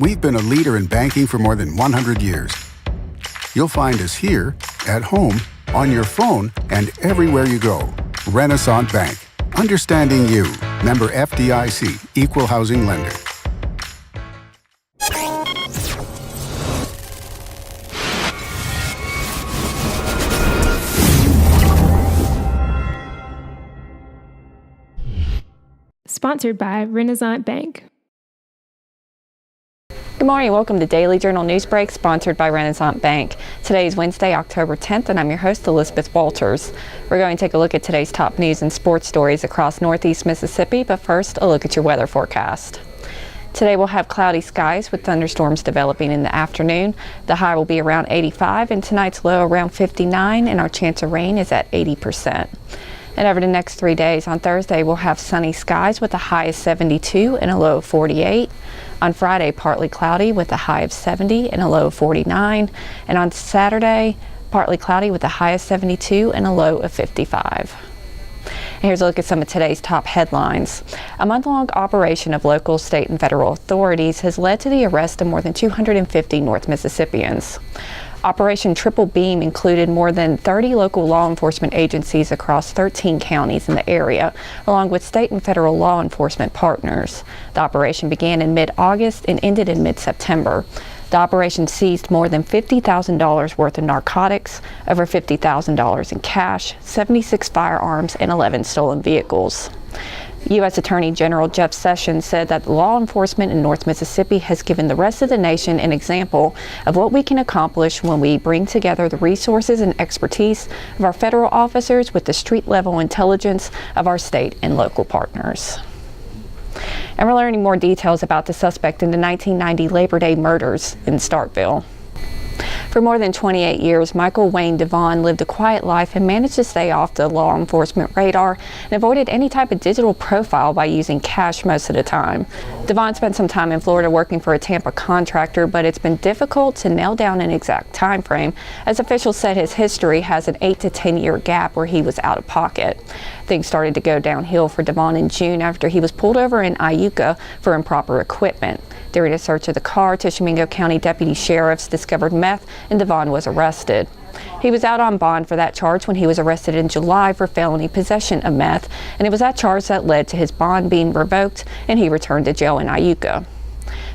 We've been a leader in banking for more than 100 years. You'll find us here, at home, on your phone, and everywhere you go. Renaissance Bank. Understanding you. Member FDIC. Equal housing lender. Sponsored by Renaissance Bank. Good morning. Welcome to Daily Journal Newsbreak, sponsored by Renaissance Bank. Today is Wednesday, October 10th, and I'm your host, Elizabeth Walters. We're going to take a look at today's top news and sports stories across Northeast Mississippi, but first, a look at your weather forecast. Today we'll have cloudy skies with thunderstorms developing in the afternoon. The high will be around 85, and tonight's low around 59, and our chance of rain is at 80%. And over the next 3 days, on Thursday, we'll have sunny skies with a high of 72 and a low of 48. On Friday, partly cloudy with a high of 70 and a low of 49. And on Saturday, partly cloudy with a high of 72 and a low of 55. And here's a look at some of today's top headlines. A month-long operation of local, state, and federal authorities has led to the arrest of more than 250 North Mississippians. Operation Triple Beam included more than 30 local law enforcement agencies across 13 counties in the area, along with state and federal law enforcement partners. The operation began in mid-August and ended in mid-September. The operation seized more than $50,000 worth of narcotics, over $50,000 in cash, 76 firearms, and 11 stolen vehicles. U.S. Attorney General Jeff Sessions said that law enforcement in North Mississippi has given the rest of the nation an example of what we can accomplish when we bring together the resources and expertise of our federal officers with the street-level intelligence of our state and local partners. And we're learning more details about the suspect in the 1990 Labor Day murders in Starkville. For more than 28 years, Michael Wayne Devon lived a quiet life and managed to stay off the law enforcement radar and avoided any type of digital profile by using cash most of the time. Devon spent some time in Florida working for a Tampa contractor, but it's been difficult to nail down an exact time frame, as officials said his history has an 8 to 10 year gap where he was out of pocket. Things started to go downhill for Devon in June after he was pulled over in Iuka for improper equipment. During a search of the car, Tishomingo County deputy sheriffs discovered meth and Devon was arrested. He was out on bond for that charge when he was arrested in July for felony possession of meth, and it was that charge that led to his bond being revoked and he returned to jail in Iuka.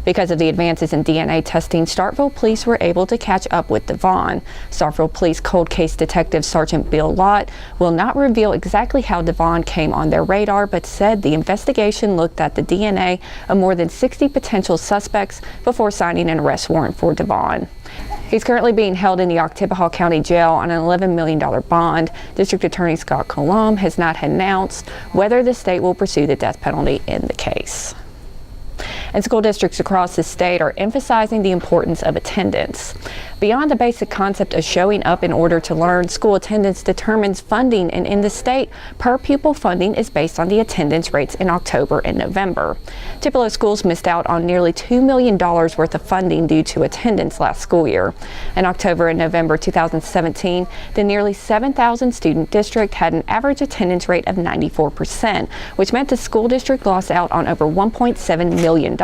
Because of the advances in DNA testing, Starkville police were able to catch up with Devon. Starkville Police Cold Case Detective Sergeant Bill Lott will not reveal exactly how Devon came on their radar, but said the investigation looked at the DNA of more than 60 potential suspects before signing an arrest warrant for Devon. He's currently being held in the Oktibbeha County Jail on an $11 million bond. District Attorney Scott Colomb has not announced whether the state will pursue the death penalty in the case. And school districts across the state are emphasizing the importance of attendance. Beyond the basic concept of showing up in order to learn, school attendance determines funding, and in the state, per pupil funding is based on the attendance rates in October and November. Tupelo schools missed out on nearly $2 million worth of funding due to attendance last school year. In October and November 2017, the nearly 7,000 student district had an average attendance rate of 94%, which meant the school district lost out on over $1.7 million.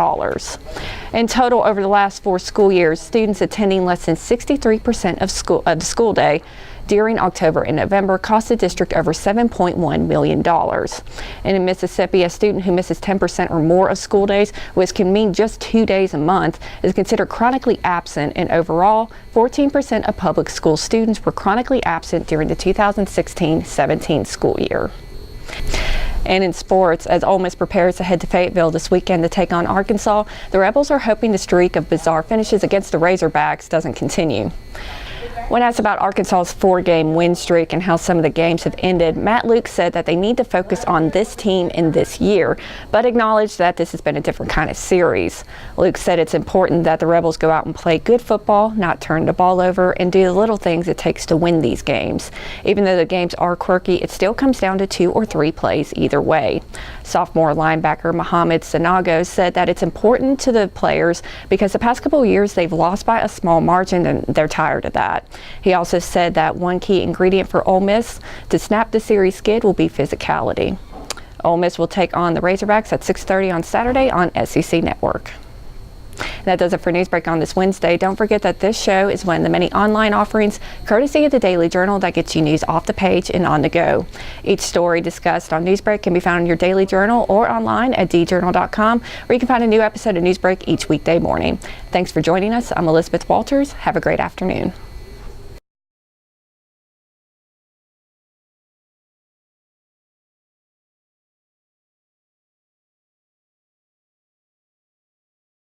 In total, over the last 4 school years, students attending less than 63% of the school day during October and November cost the district over $7.1 million. And in Mississippi, a student who misses 10% or more of school days, which can mean just 2 days a month, is considered chronically absent, and overall, 14% of public school students were chronically absent during the 2016-17 school year. And in sports, as Ole Miss prepares to head to Fayetteville this weekend to take on Arkansas, the Rebels are hoping the streak of bizarre finishes against the Razorbacks doesn't continue. When asked about Arkansas's 4-game win streak and how some of the games have ended, Matt Luke said that they need to focus on this team in this year, but acknowledged that this has been a different kind of series. Luke said it's important that the Rebels go out and play good football, not turn the ball over, and do the little things it takes to win these games. Even though the games are quirky, it still comes down to 2 or 3 plays either way. Sophomore linebacker Mohamed Sanago said that it's important to the players because the past couple of years they've lost by a small margin and they're tired of that. He also said that one key ingredient for Ole Miss to snap the series skid will be physicality. Ole Miss will take on the Razorbacks at 6:30 on Saturday on SEC Network. And that does it for Newsbreak on this Wednesday. Don't forget that this show is one of the many online offerings courtesy of the Daily Journal that gets you news off the page and on the go. Each story discussed on Newsbreak can be found in your Daily Journal or online at djournal.com, where you can find a new episode of Newsbreak each weekday morning. Thanks for joining us. I'm Elizabeth Walters. Have a great afternoon.